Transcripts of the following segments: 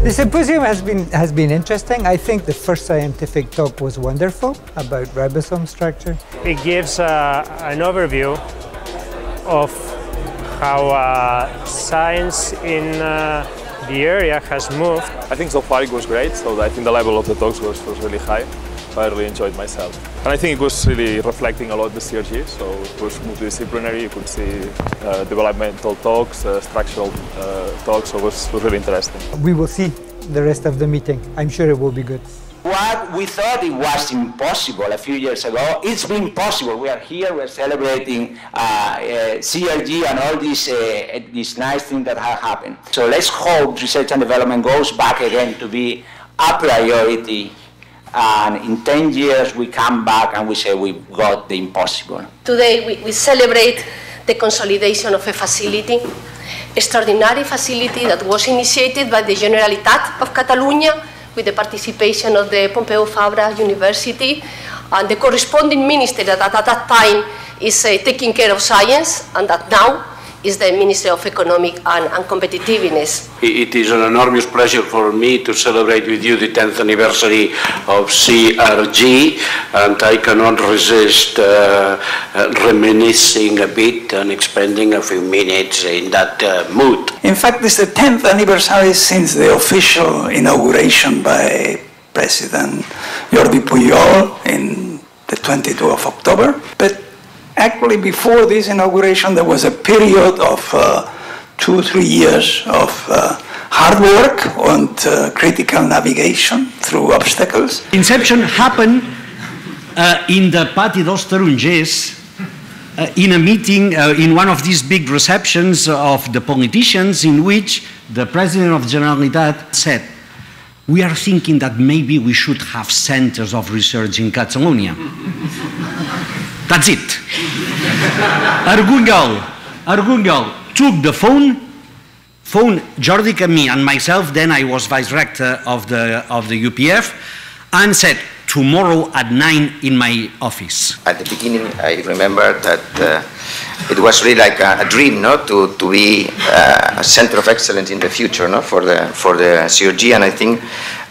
The symposium has been interesting. I think the first scientific talk was wonderful about ribosome structure. It gives an overview of how science in the area has moved. I think so far it was great, so I think the level of the talks was really high. I really enjoyed myself. And I think it was really reflecting a lot the CRG, so it was multidisciplinary. You could see developmental talks, structural talks, so it was really interesting. We will see the rest of the meeting. I'm sure it will be good. What we thought it was impossible a few years ago, it's been possible. We are here, we're celebrating CRG and all these nice things that have happened. So let's hope research and development goes back again to be a priority. And in 10 years we come back and we say we've got the impossible. Today we celebrate the consolidation of a facility, extraordinary facility that was initiated by the Generalitat of Catalonia with the participation of the Pompeu Fabra University and the corresponding minister that at that time is taking care of science and that now is the Ministry of Economic and Competitiveness. It is an enormous pleasure for me to celebrate with you the 10th anniversary of CRG, and I cannot resist reminiscing a bit and spending a few minutes in that mood. In fact, it's the 10th anniversary since the official inauguration by President Jordi Pujol in the 22nd of October. But actually, before this inauguration, there was a period of 2-3 years of hard work and critical navigation through obstacles. Inception happened in the Pati dos Tarongers in a meeting, in one of these big receptions of the politicians, in which the President of the Generalitat said, "We are thinking that maybe we should have centers of research in Catalonia." That's it. Argungel took the phone Jordi Camí and myself, then I was vice rector of the UPF, and said, "Tomorrow at 9 in my office." At the beginning, I remember that it was really like a dream, no, to be a center of excellence in the future, no, for the CRG. And I think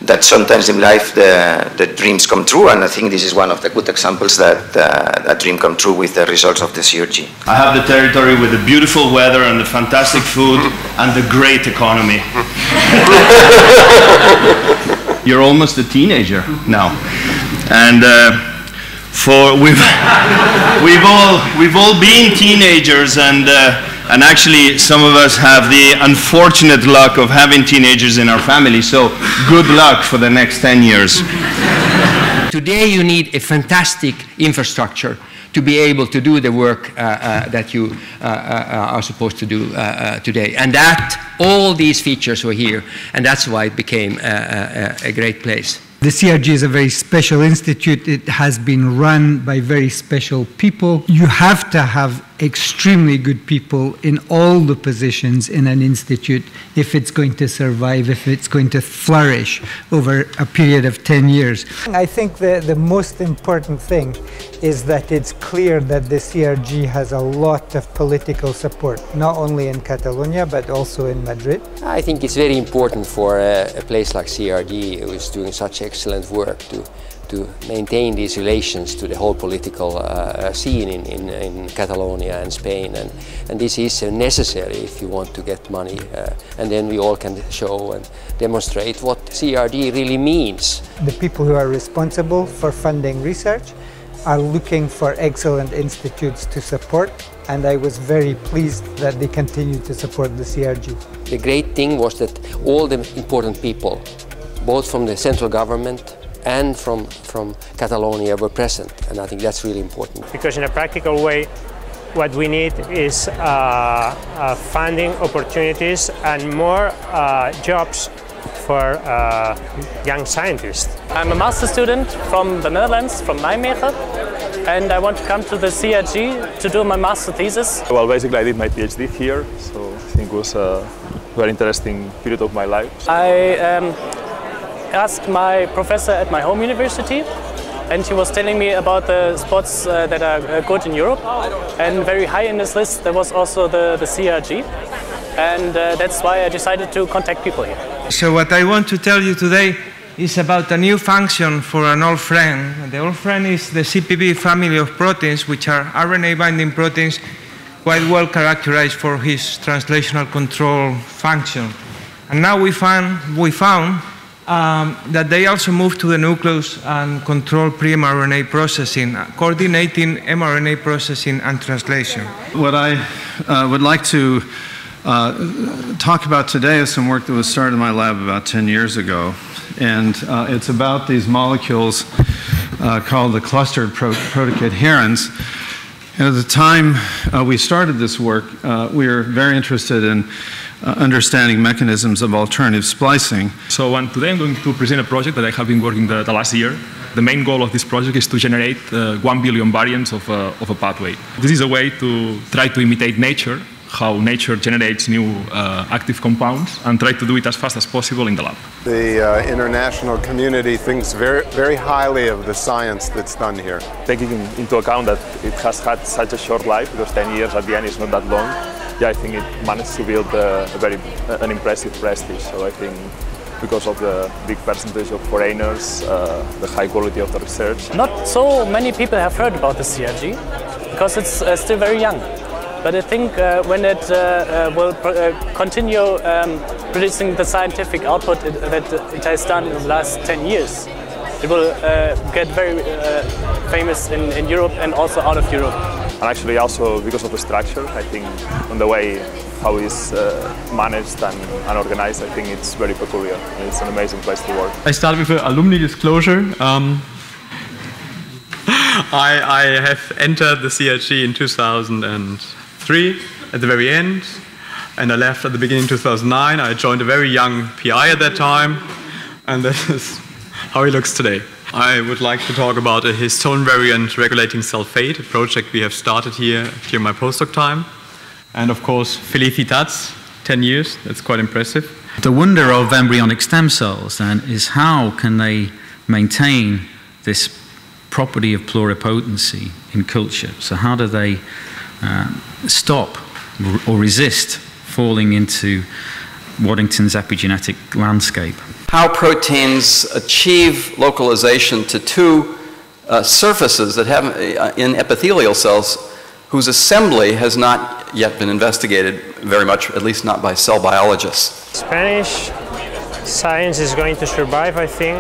that sometimes in life the dreams come true, and I think this is one of the good examples that that dream come true with the results of the CRG. I have the territory with the beautiful weather and the fantastic food and the great economy. You're almost a teenager now, and we've all been teenagers, and actually some of us have the unfortunate luck of having teenagers in our family. So good luck for the next 10 years. Today you need a fantastic infrastructure to be able to do the work that you are supposed to do today. And that, all these features were here, and that's why it became a great place. The CRG is a very special institute. It has been run by very special people. You have to have extremely good people in all the positions in an institute if it's going to survive, if it's going to flourish over a period of 10 years. I think the most important thing is that it's clear that the CRG has a lot of political support, not only in Catalonia, but also in Madrid. I think it's very important for a place like CRG, who is doing such excellent work, to maintain these relations to the whole political scene in Catalonia and Spain, and this is necessary if you want to get money, and then we all can show and demonstrate what CRG really means. The people who are responsible for funding research are looking for excellent institutes to support, and I was very pleased that they continue to support the CRG. The great thing was that all the important people, both from the central government and from Catalonia, were present, and I think that's really important. Because in a practical way, what we need is funding opportunities and more jobs for young scientists. I'm a master student from the Netherlands, from Nijmegen, and I want to come to the CRG to do my master thesis. Well, basically I did my PhD here, so I think it was a very interesting period of my life. I asked my professor at my home university, and he was telling me about the spots that are good in Europe, and very high in this list there was also the CRG. and that's why I decided to contact people here. So what I want to tell you today is about a new function for an old friend. The old friend is the CPB family of proteins, which are RNA binding proteins quite well characterized for his translational control function. And now we found that they also move to the nucleus and control pre-mRNA processing, coordinating mRNA processing and translation. What I would like to talk about today is some work that was started in my lab about 10 years ago. And it's about these molecules called the clustered protocoherins. And at the time we started this work, we were very interested in understanding mechanisms of alternative splicing. So today I'm going to present a project that I have been working the last year. The main goal of this project is to generate 1 billion variants of a pathway. This is a way to try to imitate nature, how nature generates new active compounds, and try to do it as fast as possible in the lab. The international community thinks very highly of the science that's done here. Taking into account that it has had such a short life, because 10 years at the end is not that long, yeah, I think it managed to build an impressive prestige. So I think because of the big percentage of foreigners, the high quality of the research. Not so many people have heard about the CRG, because it's still very young. But I think when it will continue producing the scientific output that it has done in the last 10 years, it will get very famous in Europe and also out of Europe. And actually also because of the structure, I think on the way how it's managed and organized, I think it's very peculiar. And it's an amazing place to work. I started with an alumni disclosure. I have entered the CRG in 2003 at the very end, and I left at the beginning of 2009. I joined a very young PI at that time, and that is how he looks today. I would like to talk about a histone variant regulating sulfate, a project we have started here during my postdoc time. And of course, felicitats, 10 years, that's quite impressive. The wonder of embryonic stem cells then is how can they maintain this property of pluripotency in culture? So how do they stop or resist falling into Waddington's epigenetic landscape? How proteins achieve localization to two surfaces that have in epithelial cells whose assembly has not yet been investigated very much, at least not by cell biologists. Spanish science is going to survive, I think.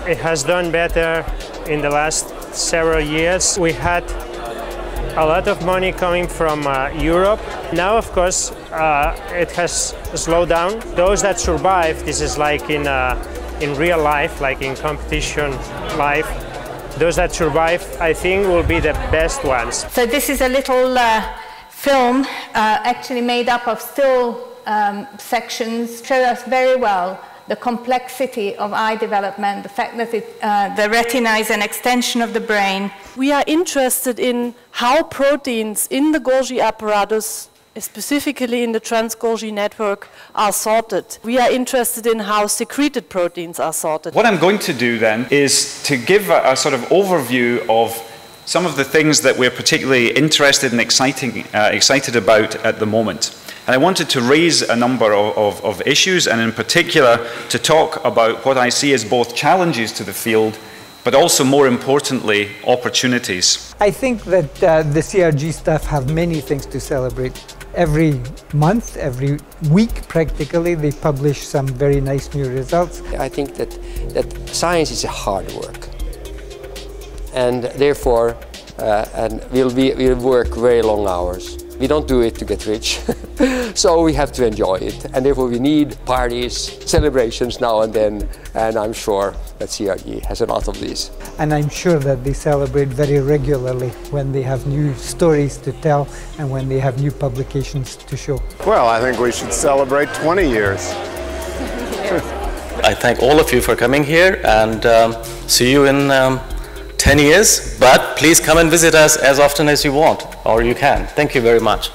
It has done better in the last several years. We had a lot of money coming from Europe. Now, of course, it has slowed down. Those that survive, this is like in real life, like in competition life, those that survive, I think, will be the best ones. So this is a little film actually made up of still sections, show us very well the complexity of eye development, the fact that the retina is an extension of the brain. We are interested in how proteins in the Golgi apparatus, specifically in the trans-Golgi network, are sorted. We are interested in how secreted proteins are sorted. What I'm going to do then is to give a sort of overview of some of the things that we're particularly interested and excited about at the moment. And I wanted to raise a number of issues, and in particular to talk about what I see as both challenges to the field, but also more importantly, opportunities. I think that the CRG staff have many things to celebrate. Every month, every week practically, they publish some very nice new results. I think that science is a hard work, and therefore we'll work very long hours. We don't do it to get rich, so we have to enjoy it, and therefore we need parties, celebrations now and then, and I'm sure that CRG has a lot of these. And I'm sure that they celebrate very regularly when they have new stories to tell and when they have new publications to show. Well, I think we should celebrate 20 years. I thank all of you for coming here, and see you in 10 years, but please come and visit us as often as you want, or you can. Thank you very much.